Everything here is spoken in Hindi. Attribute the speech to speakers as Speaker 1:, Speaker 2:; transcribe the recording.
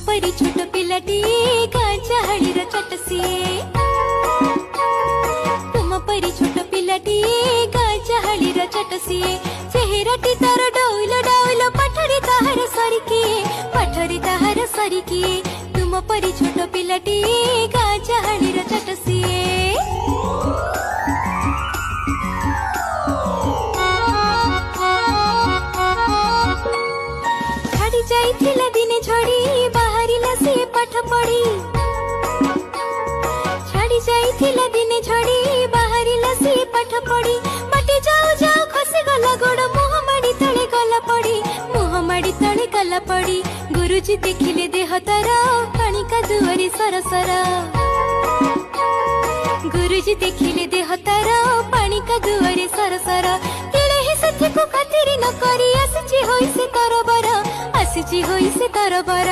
Speaker 1: परी छोट पिलाटी गाचाहाड़ीर चट सिए तुम परी छोट पिलाटी गाचाहाड़ीर चट सिए चेहराटी तार डौल डौल पाठरी ताहार सरिकी तुम परी छोट पिलाटी गाचाहाड़ीर चट सिए जाइथिला दिने झड़ी बाहरिला से पाठ पढ़ी छाड़ी जाइथिला दिने झड़ी बाहरिला से पाठ पढ़ी बाटे जाऊ जाऊ खसी गला गोड़ मुह माड़ी तले गला पड़ी गुरुजी देखिले देह तार पानी का दुआरी सरसर गुरुजी देखिले देह तार पानी का दुआरी सरसर केड़े ही सथी को खातिर न करी आसी होई से तरबर